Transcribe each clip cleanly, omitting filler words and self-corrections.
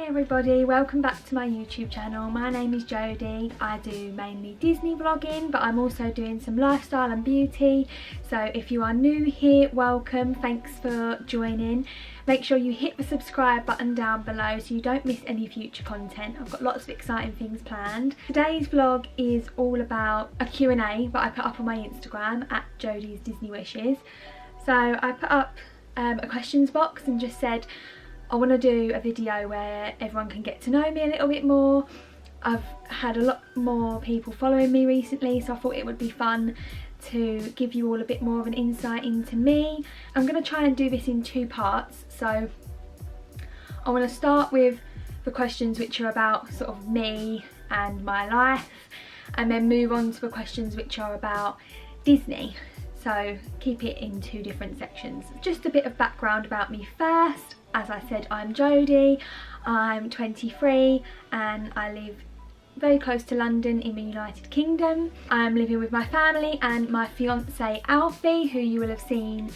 Hi everybody, welcome back to my YouTube channel. My name is Jodie. I do mainly Disney vlogging, but I'm also doing some lifestyle and beauty. So if you are new here, welcome, thanks for joining. Make sure you hit the subscribe button down below so you don't miss any future content. I've got lots of exciting things planned. Today's vlog is all about a Q&A that I put up on my Instagram at Jodie's Disney Wishes. So I put up a questions box and just said I want to do a video where everyone can get to know me a little bit more. I've had a lot more people following me recently, so I thought it would be fun to give you all a bit more of an insight into me. I'm going to try and do this in two parts. So I want to start with the questions which are about sort of me and my life, and then move on to the questions which are about Disney. So keep it in two different sections. Just a bit of background about me first. As I said, I'm Jodie, I'm 23 and I live very close to London in the United Kingdom. I'm living with my family and my fiance Alfie, who you will have seen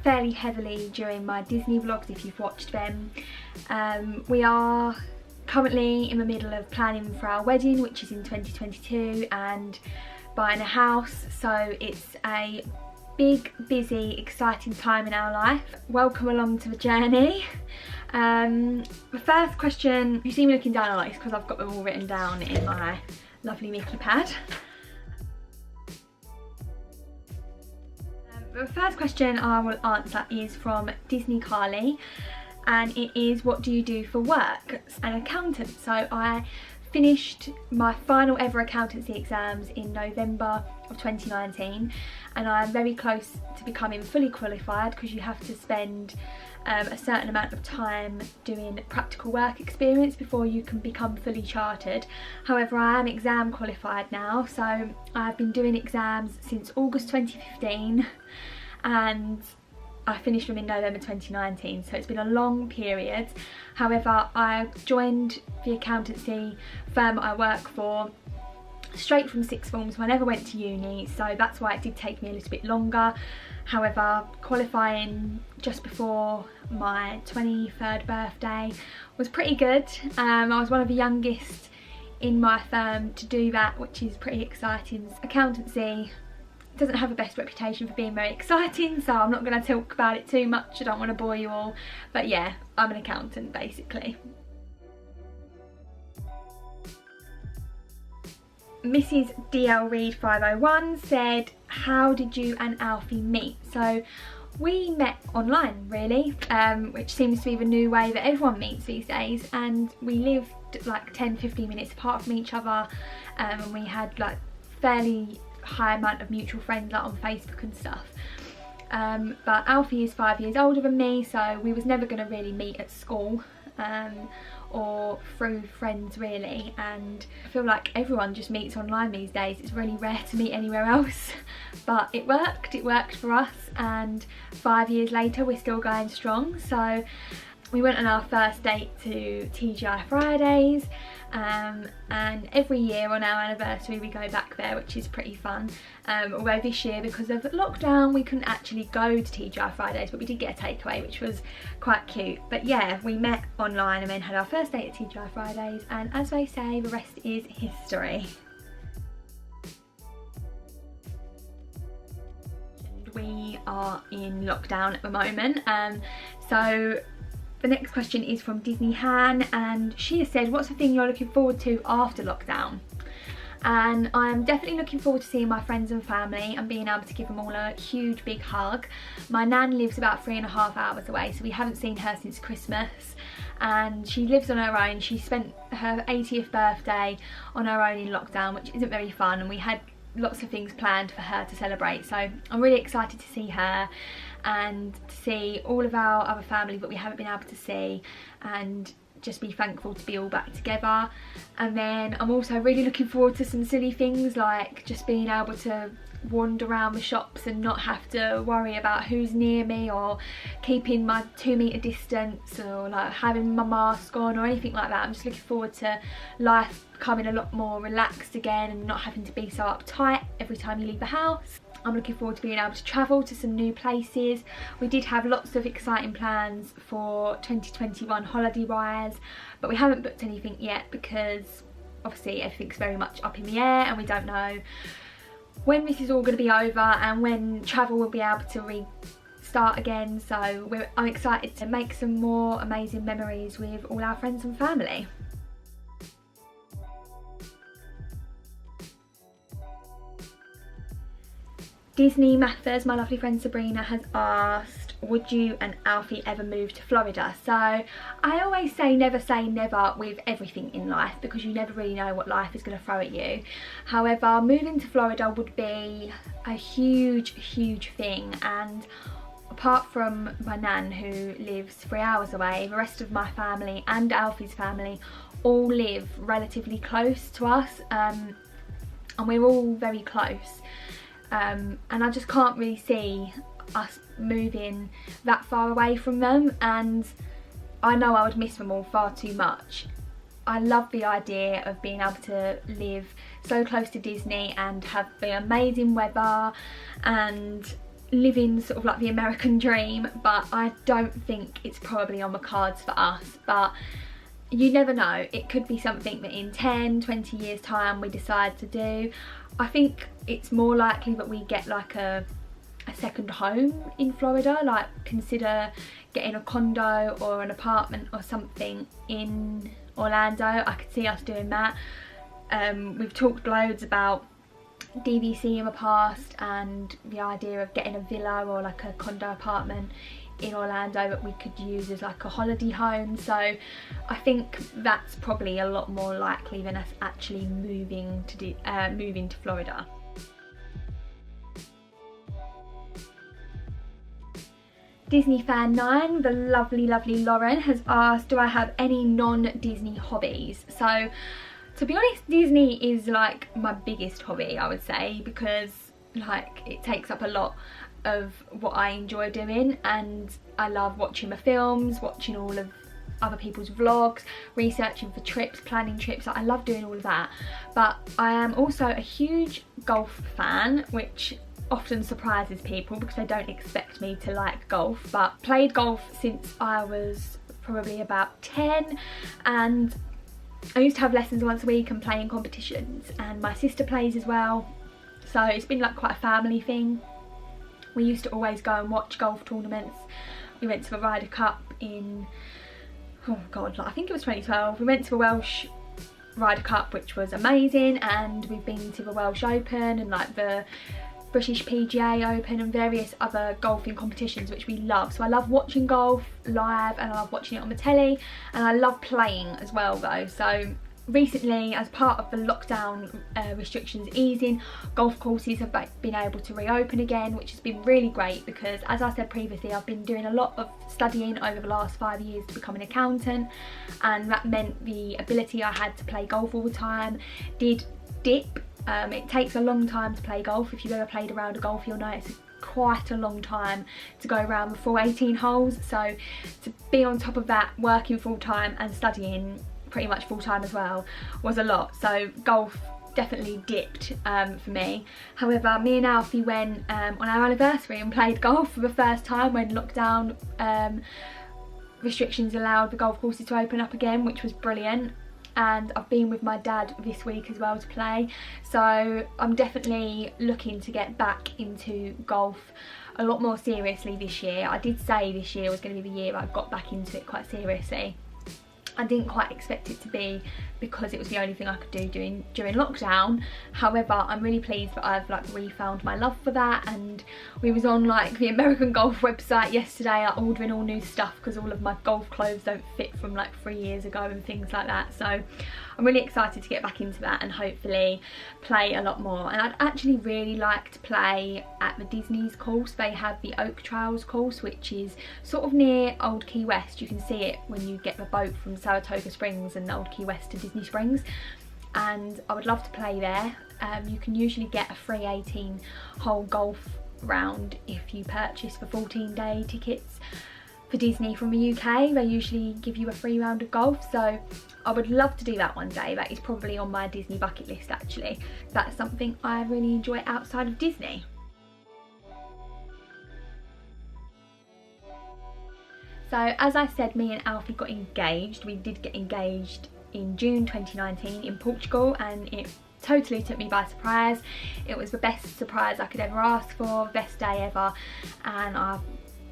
fairly heavily during my Disney vlogs if you've watched them. We are currently in the middle of planning for our wedding, which is in 2022, and buying a house, so it's a big, busy, exciting time in our life. Welcome along to the journey. The first question, you see me looking down a lot, it's because I've got them all written down in my lovely Mickey pad. The first question I will answer is from Disney Carly, and it is, what do you do for work? An accountant. So I finished my final ever accountancy exams in November of 2019, and I am very close to becoming fully qualified because you have to spend a certain amount of time doing practical work experience before you can become fully chartered. However, I am exam qualified now, so I've been doing exams since August 2015 and I finished them in November 2019, so it's been a long period. However, I joined the accountancy firm I work for straight from sixth form, so I never went to uni, so that's why it did take me a little bit longer. However, qualifying just before my 23rd birthday was pretty good. I was one of the youngest in my firm to do that, which is pretty exciting. Accountancy doesn't have the best reputation for being very exciting, so I'm not going to talk about it too much. I don't want to bore you all, but yeah, I'm an accountant basically. Mrs. DL Reed 501 said, how did you and Alfie meet? So we met online really, which seems to be the new way that everyone meets these days, and we lived like 10-15 minutes apart from each other, and we had like fairly high amount of mutual friends like on Facebook and stuff. But Alfie is 5 years older than me, so we was never going to really meet at school or through friends really, and I feel like everyone just meets online these days. It's really rare to meet anywhere else, but it worked for us, and 5 years later we're still going strong. So we went on our first date to TGI Fridays, and every year on our anniversary we go back there, which is pretty fun. Although this year, because of lockdown, we couldn't actually go to TGI Fridays, but we did get a takeaway, which was quite cute. But yeah, we met online and then had our first date at TGI Fridays, and as they say, the rest is history. We are in lockdown at the moment, so the next question is from Disney Han, and she has said, what's the thing you're looking forward to after lockdown? And I'm definitely looking forward to seeing my friends and family and being able to give them all a huge big hug. My nan lives about 3.5 hours away, so we haven't seen her since Christmas, and she lives on her own. She spent her 80th birthday on her own in lockdown, which isn't very fun, and we had lots of things planned for her to celebrate, so I'm really excited to see her and to see all of our other family that we haven't been able to see, and just be thankful to be all back together. And then I'm also really looking forward to some silly things like just being able to wander around the shops and not have to worry about who's near me, or keeping my 2-metre distance, or like having my mask on or anything like that. I'm just looking forward to life becoming a lot more relaxed again and not having to be so uptight every time you leave the house. I'm looking forward to being able to travel to some new places. We did have lots of exciting plans for 2021 holiday wise, but we haven't booked anything yet because obviously everything's very much up in the air and we don't know when this is all going to be over and when travel will be able to restart again. So I'm excited to make some more amazing memories with all our friends and family. Disney Mathers, my lovely friend Sabrina, has asked, would you and Alfie ever move to Florida? So I always say never with everything in life because you never really know what life is going to throw at you. However, moving to Florida would be a huge thing, and apart from my nan who lives 3 hours away, the rest of my family and Alfie's family all live relatively close to us, and we're all very close. And I just can't really see us moving that far away from them, and I know I would miss them all far too much. I love the idea of being able to live so close to Disney and have the amazing weather and living sort of like the American dream, but I don't think it's probably on the cards for us. But you never know, it could be something that in 10-20 years time we decide to do. I think it's more likely that we get like a second home in Florida, like consider getting a condo or an apartment or something in Orlando. I could see us doing that. We've talked loads about DVC in the past and the idea of getting a villa or like a condo apartment in Orlando that we could use as like a holiday home. So I think that's probably a lot more likely than us actually moving to Florida. Disney Fan 9, the lovely Lauren, has asked, do I have any non-Disney hobbies? So to be honest, Disney is like my biggest hobby, I would say, because like it takes up a lot of what I enjoy doing, and I love watching the films, watching all of other people's vlogs, researching for trips, planning trips. I love doing all of that. But I am also a huge golf fan, which often surprises people because they don't expect me to like golf, but played golf since I was probably about 10, and I used to have lessons once a week and play in competitions, and my sister plays as well, so it's been like quite a family thing. We used to always go and watch golf tournaments. We went to the Ryder Cup in, oh god, like, I think it was 2012. We went to the Welsh Ryder Cup, which was amazing, and we've been to the Welsh Open and like the British PGA Open and various other golfing competitions, which we love. So I love watching golf live and I love watching it on the telly, and I love playing as well though. So recently, as part of the lockdown restrictions easing, golf courses have been able to reopen again, which has been really great because, as I said previously, I've been doing a lot of studying over the last 5 years to become an accountant, and that meant the ability I had to play golf all the time did dip. It takes a long time to play golf. If you've ever played a round of golf, you'll know it's quite a long time to go around the full 18 holes. So to be on top of that, working full time and studying pretty much full time as well, was a lot. So golf definitely dipped for me. However, me and Alfie went on our anniversary and played golf for the first time when lockdown restrictions allowed the golf courses to open up again, which was brilliant. And I've been with my dad this week as well to play, so I'm definitely looking to get back into golf a lot more seriously this year. I did say this year was going to be the year I got back into it quite seriously. I didn't quite expect it to be because it was the only thing I could do during lockdown. However, I'm really pleased that I've like refound my love for that, and we was on like the American Golf website yesterday, like ordering all new stuff because all of my golf clothes don't fit from like 3 years ago and things like that. So I'm really excited to get back into that and hopefully play a lot more. And I'd actually really like to play at the Disney's course. They have the Oak Trails course, which is sort of near Old Key West. You can see it when you get the boat from Saratoga Springs and Old Key West to Disney Springs, and I would love to play there. You can usually get a free 18-hole golf round if you purchase the 14-day tickets for Disney from the UK. They usually give you a free round of golf, so I would love to do that one day. That is probably on my Disney bucket list actually. That's something I really enjoy outside of Disney. So as I said, me and Alfie got engaged. We did get engaged in June 2019 in Portugal, and it totally took me by surprise. It was the best surprise I could ever ask for, best day ever, and I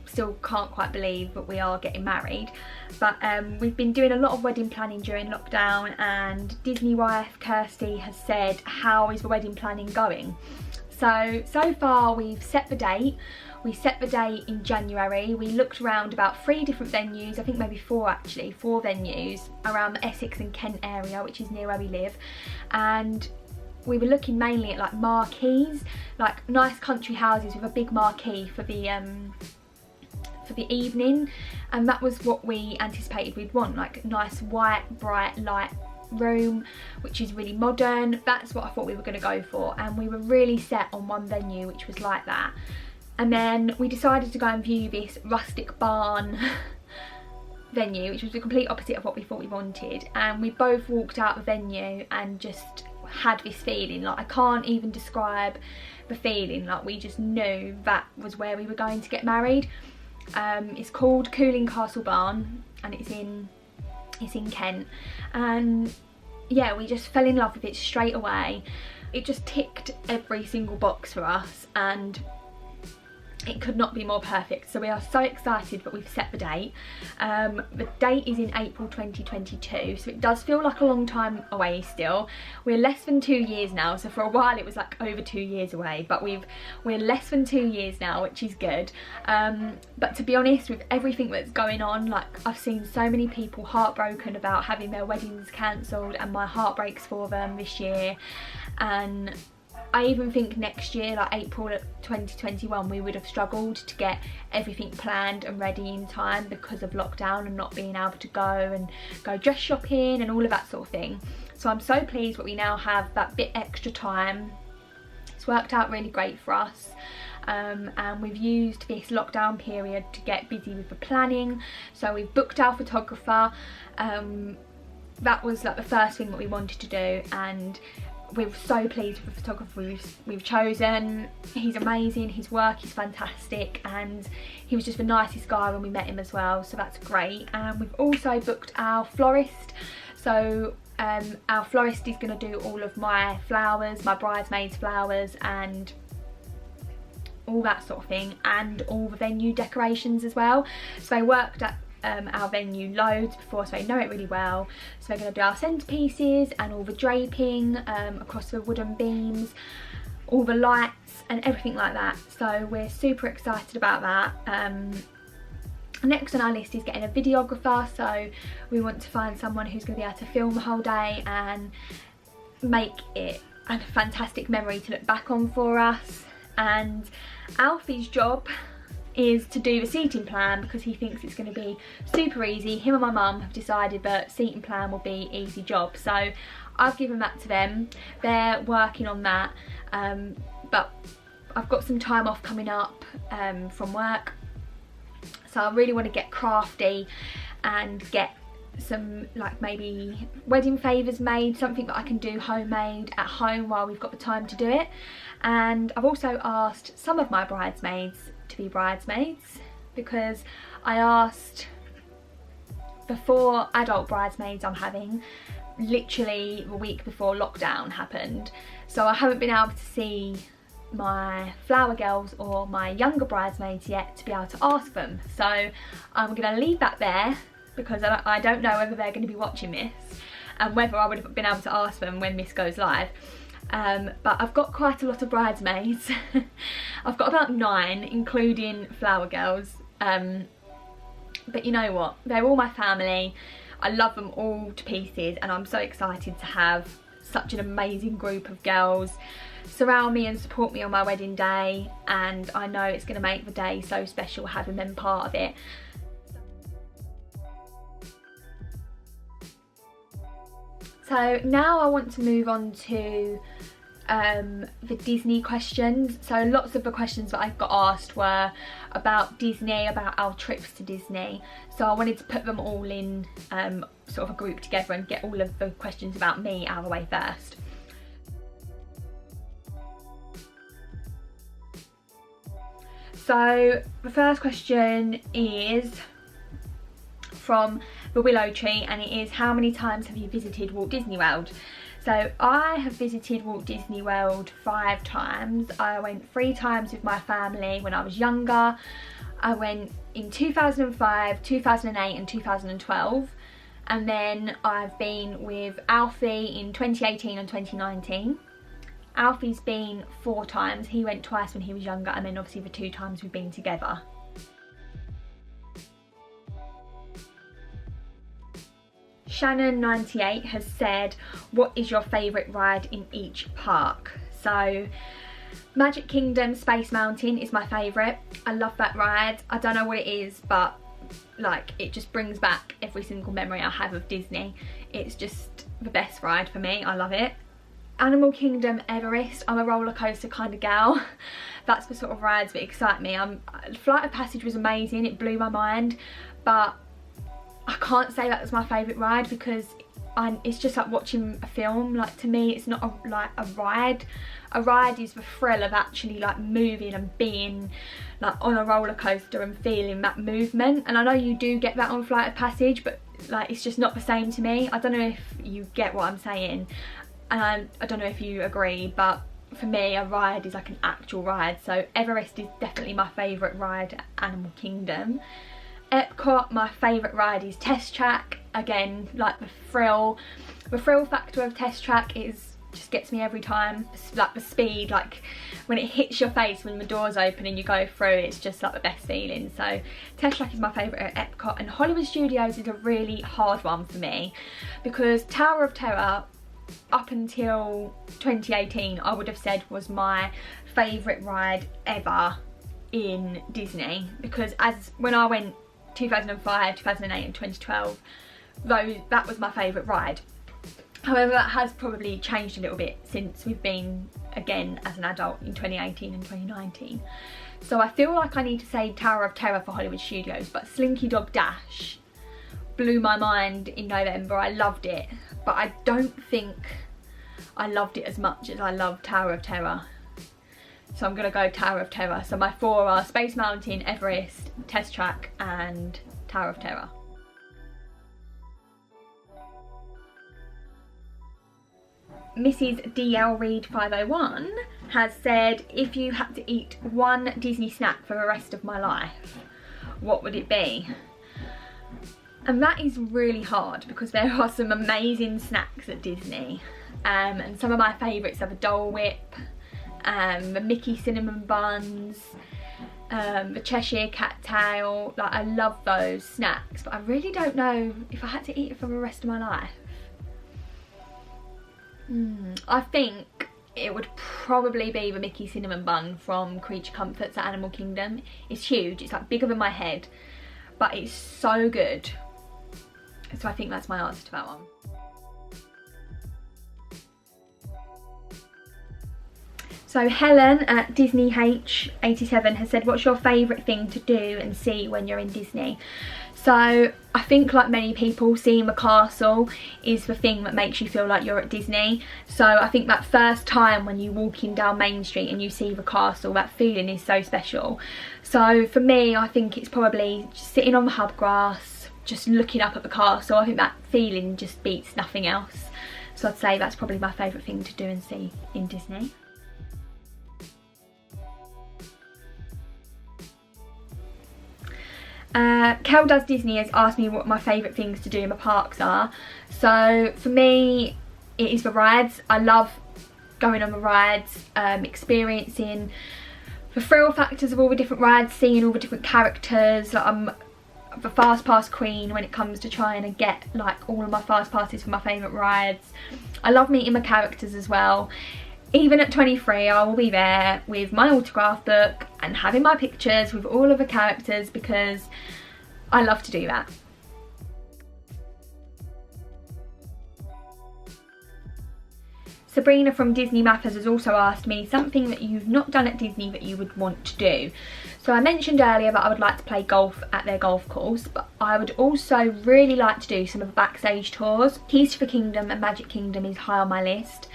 still can't quite believe that we are getting married. But we've been doing a lot of wedding planning during lockdown, and Disney wife Kirsty has said, how is the wedding planning going? So far we've set the date. We set the date in January. We looked around about 3 different venues, I think maybe 4 actually, 4 venues around the Essex and Kent area, which is near where we live. And we were looking mainly at like marquees, like nice country houses with a big marquee for the evening, and that was what we anticipated we'd want, like nice white bright light room which is really modern. That's what I thought we were going to go for, and we were really set on one venue which was like that. And then we decided to go and view this rustic barn venue, which was the complete opposite of what we thought we wanted, and we both walked out the venue and just had this feeling, like I can't even describe the feeling, like we just knew that was where we were going to get married. It's called Cooling Castle Barn, and it's in Kent, and yeah, we just fell in love with it straight away. It just ticked every single box for us, and it could not be more perfect. So we are so excited that we've set the date. The date is in April 2022, so it does feel like a long time away still. We're less than 2 years now, so for a while it was like over 2 years away, but we're less than 2 years now, which is good. But to be honest, with everything that's going on, like I've seen so many people heartbroken about having their weddings cancelled, and my heart breaks for them this year. And I even think next year, like April 2021, we would have struggled to get everything planned and ready in time because of lockdown and not being able to go dress shopping and all of that sort of thing. So I'm so pleased that we now have that bit extra time. It's worked out really great for us. And we've used this lockdown period to get busy with the planning. So we've booked our photographer. That was like the first thing that we wanted to do, and we're so pleased with the photographer we've chosen. He's amazing, his work is fantastic, and he was just the nicest guy when we met him as well, so that's great. And we've also booked our florist. So our florist is going to do all of my flowers, my bridesmaids flowers, and all that sort of thing, and all the venue decorations as well. So they worked at our venue loads before, so I know it really well. So we're going to do our centerpieces and all the draping across the wooden beams, all the lights and everything like that. So we're super excited about that. Next on our list is getting a videographer. So we want to find someone who's going to be able to film the whole day and make it a fantastic memory to look back on for us. And Alfie's job is to do the seating plan, because he thinks it's going to be super easy. Him and my mum have decided that seating plan will be easy job, so I've given that to them. They're working on that, but I've got some time off coming up from work, so I really want to get crafty and get some like maybe wedding favours made, something that I can do homemade at home while we've got the time to do it. And I've also asked some of my bridesmaids to be bridesmaids, because I asked the 4 adult bridesmaids I'm having literally the week before lockdown happened, so I haven't been able to see my flower girls or my younger bridesmaids yet to be able to ask them. So I'm going to leave that there, because I don't know whether they're going to be watching this and whether I would have been able to ask them when this goes live. But I've got quite a lot of bridesmaids. I've got about 9, including flower girls. But you know what? They're all my family. I love them all to pieces, and I'm so excited to have such an amazing group of girls surround me and support me on my wedding day, and I know it's going to make the day so special having them part of it. So now I want to move on to the Disney questions. So lots of the questions that I got asked were about Disney, about our trips to Disney. So I wanted to put them all in sort of a group together and get all of the questions about me out of the way first. So the first question is, from the Willow Tree, and it is, how many times have you visited Walt Disney World? So I have visited Walt Disney World 5 times. I went 3 times with my family when I was younger. I went in 2005, 2008 and 2012. And then I've been with Alfie in 2018 and 2019. Alfie's been 4 times. He went twice when he was younger, and then obviously the 2 times we've been together. Shannon98 has said, what is your favourite ride in each park? So Magic Kingdom Space Mountain is my favourite. I love that ride. I don't know what it is, but like, it just brings back every single memory I have of Disney. It's just the best ride for me. I love it. Animal Kingdom Everest. I'm a roller coaster kind of gal. That's the sort of rides that excite me. Flight of Passage was amazing. It blew my mind, but I can't say that was my favourite ride because it's just like watching a film. Like, to me, it's not like a ride. A ride is the thrill of actually like moving and being like on a roller coaster and feeling that movement. And I know you do get that on Flight of Passage, but like, it's just not the same to me. I don't know if you get what I'm saying, and I don't know if you agree, but for me, a ride is like an actual ride. So Everest is definitely my favourite ride at Animal Kingdom. Epcot, my favourite ride is Test Track. Again, like the thrill factor of Test Track just gets me every time. Like the speed, like when it hits your face when the doors open and you go through, it's just like the best feeling. So Test Track is my favourite at Epcot, and Hollywood Studios is a really hard one for me because Tower of Terror, up until 2018, I would have said was my favourite ride ever in Disney, because when I went 2005, 2008 and 2012, that was my favourite ride. However, that has probably changed a little bit since we've been again as an adult in 2018 and 2019. So I feel like I need to say Tower of Terror for Hollywood Studios, but Slinky Dog Dash blew my mind in November. I loved it, but I don't think I loved it as much as I love Tower of Terror. So I'm going to go Tower of Terror. So my 4 are Space Mountain, Everest, Test Track and Tower of Terror. Mrs. DL Reed 501 has said, if you had to eat one Disney snack for the rest of my life, what would it be? And that is really hard because there are some amazing snacks at Disney, and some of my favourites are the Dole Whip, the Mickey cinnamon buns, the Cheshire cat tail. Like, I love those snacks, but I really don't know if I had to eat it for the rest of my life. I think it would probably be the Mickey cinnamon bun from Creature Comforts at Animal Kingdom. It's huge, it's like bigger than my head, but it's so good. So I think that's my answer to that one. So Helen at Disney H87 has said, what's your favourite thing to do and see when you're in Disney? So I think, like many people, seeing the castle is the thing that makes you feel like you're at Disney. So I think that first time when you're walking down Main Street and you see the castle, that feeling is so special. So for me, I think it's probably just sitting on the hub grass, just looking up at the castle. I think that feeling just beats nothing else. So I'd say that's probably my favourite thing to do and see in Disney. Kel Does Disney has asked me what my favourite things to do in the parks are. So for me, it is the rides. I love going on the rides, experiencing the thrill factors of all the different rides, seeing all the different characters. Like, I'm the fast pass queen when it comes to trying to get like all of my fast passes for my favourite rides. I love meeting my characters as well. Even at 23, I will be there with my autograph book and having my pictures with all of the characters because I love to do that. Sabrina from Disney Mappers has also asked me something that you've not done at Disney that you would want to do. So I mentioned earlier that I would like to play golf at their golf course, but I would also really like to do some of the backstage tours. Keys to the Kingdom and Magic Kingdom is high on my list.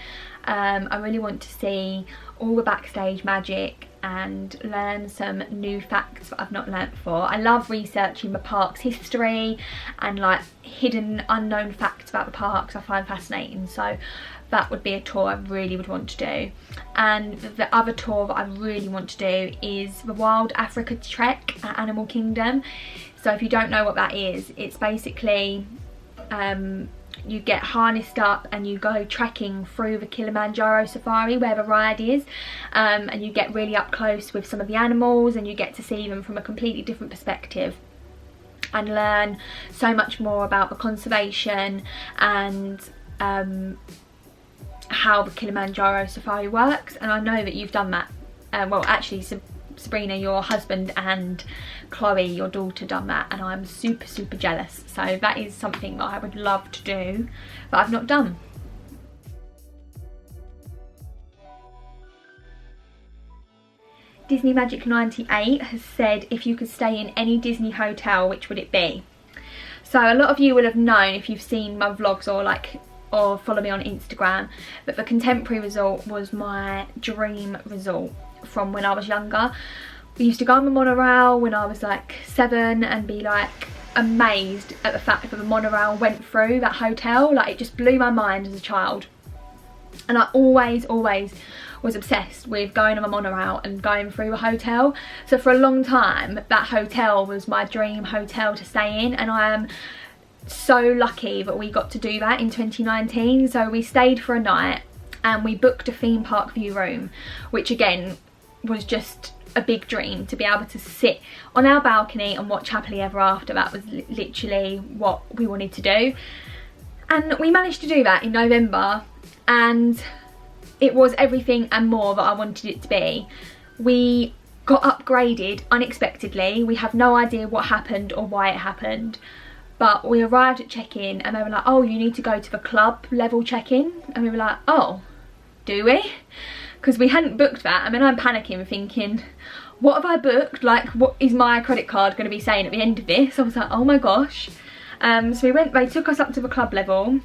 I really want to see all the backstage magic and learn some new facts that I've not learnt before. I love researching the park's history and like hidden unknown facts about the parks. I find fascinating, so that would be a tour I really would want to do. And the other tour that I really want to do is the Wild Africa Trek at Animal Kingdom. So if you don't know what that is, it's basically you get harnessed up and you go trekking through the Kilimanjaro safari where the ride is, and you get really up close with some of the animals and you get to see them from a completely different perspective and learn so much more about the conservation and how the Kilimanjaro safari works. And I know that you've done that. Well, actually Sabrina, your husband, and Chloe, your daughter, done that, and I'm super jealous. So that is something that I would love to do but I've not done. Disney Magic 98 has said, if you could stay in any Disney hotel, which would it be? So a lot of you will have known if you've seen my vlogs or follow me on Instagram, but the Contemporary Resort was my dream resort from when I was younger. We used to go on the monorail when I was like 7 and be like amazed at the fact that the monorail went through that hotel. Like, it just blew my mind as a child, and I always was obsessed with going on a monorail and going through a hotel. So for a long time that hotel was my dream hotel to stay in, and I am so lucky that we got to do that in 2019. So we stayed for a night and we booked a theme park view room, which again was just a big dream, to be able to sit on our balcony and watch Happily Ever After. That was literally what we wanted to do, and we managed to do that in November, and it was everything and more that I wanted it to be. We got upgraded unexpectedly. We have no idea what happened or why it happened, but we arrived at check-in and they were like, oh, you need to go to the club level check-in, and we were like, oh, do we? Because we hadn't booked that. I mean, I'm panicking thinking, what have I booked? Like, what is my credit card going to be saying at the end of this? I was like, oh my gosh. So we went, they took us up to the club level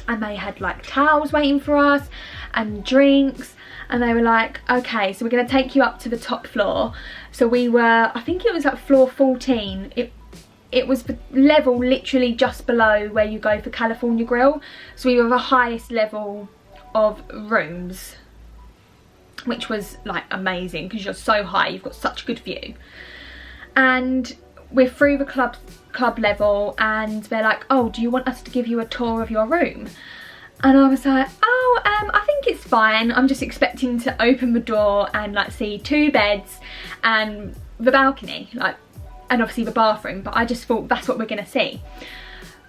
and they had like towels waiting for us and drinks, and they were like, okay, so we're going to take you up to the top floor. So we were, I think it was at floor 14. It was the level literally just below where you go for California Grill. So we were the highest level of rooms, which was like amazing because you're so high, you've got such a good view. And we're through the club level and they're like, oh, do you want us to give you a tour of your room? And I was like, oh, I think it's fine. I'm just expecting to open the door and like see 2 beds and the balcony, like, and obviously the bathroom, but I just thought that's what we're gonna see.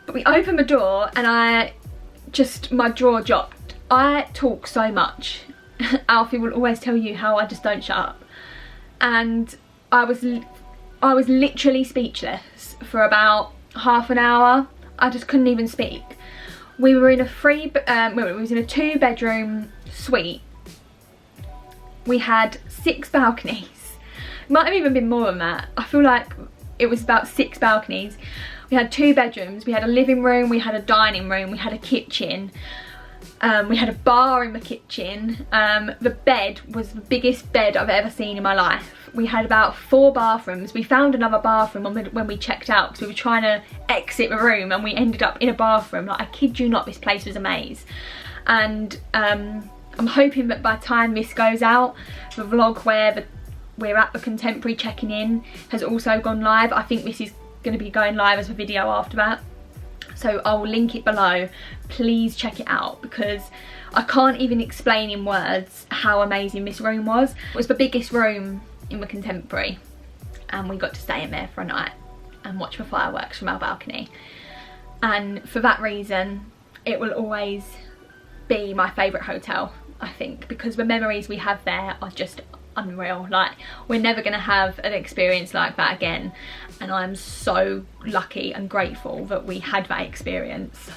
But we opened the door and my jaw dropped. I talk so much. Alfie will always tell you how I just don't shut up. And I was literally speechless for about half an hour. I just couldn't even speak. We were in a 2-bedroom suite. We had 6 balconies. It might have even been more than that. I feel like it was about 6 balconies. We had 2 bedrooms. We had a living room, we had a dining room, we had a kitchen. We had a bar in the kitchen. The bed was the biggest bed I've ever seen in my life. We had about 4 bathrooms. We found another bathroom when we checked out because we were trying to exit the room and we ended up in a bathroom. Like, I kid you not, this place was a maze. And I'm hoping that by the time this goes out, the vlog where we're at the Contemporary checking in has also gone live. I think this is going to be going live as a video after that. So I'll link it below. Please check it out because I can't even explain in words how amazing this room was. It was the biggest room in the Contemporary and we got to stay in there for a night and watch the fireworks from our balcony. And for that reason, it will always be my favourite hotel, I think, because the memories we have there are just unreal. Like, we're never going to have an experience like that again, and I'm so lucky and grateful that we had that experience.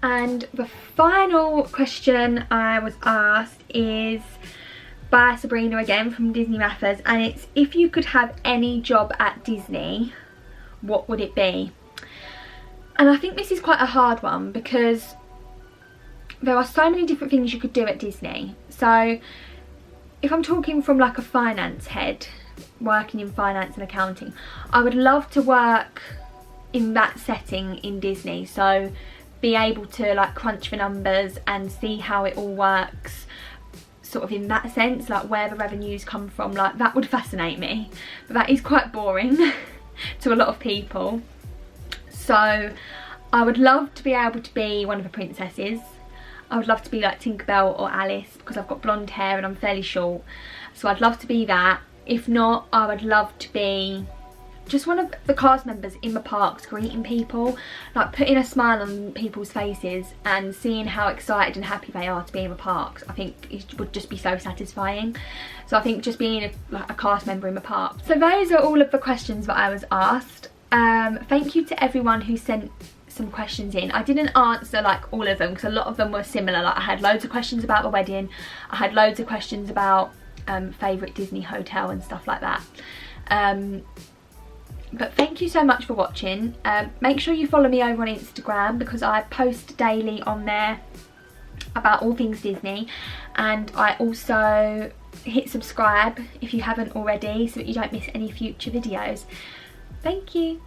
And the final question I was asked is by Sabrina again from Disney Matters, and it's, if you could have any job at Disney, what would it be? And I think this is quite a hard one because there are so many different things you could do at Disney. So if I'm talking from like a finance head, working in finance and accounting, I would love to work in that setting in Disney. So be able to like crunch the numbers and see how it all works, sort of in that sense, like where the revenues come from. Like that would fascinate me, but that is quite boring to a lot of people. So I would love to be able to be one of the princesses. I would love to be like Tinkerbell or Alice because I've got blonde hair and I'm fairly short, so I'd love to be that. If not, I would love to be just one of the cast members in the parks, greeting people, like putting a smile on people's faces and seeing how excited and happy they are to be in the parks. I think it would just be so satisfying. So I think just being like a cast member in the park. So those are all of the questions that I was asked. Thank you to everyone who sent some questions in. I didn't answer like all of them because a lot of them were similar. Like I had loads of questions about the wedding, I had loads of questions about favourite Disney hotel and stuff like that. But thank you so much for watching. Make sure you follow me over on Instagram because I post daily on there about all things Disney, and I also hit subscribe if you haven't already so that you don't miss any future videos. Thank you.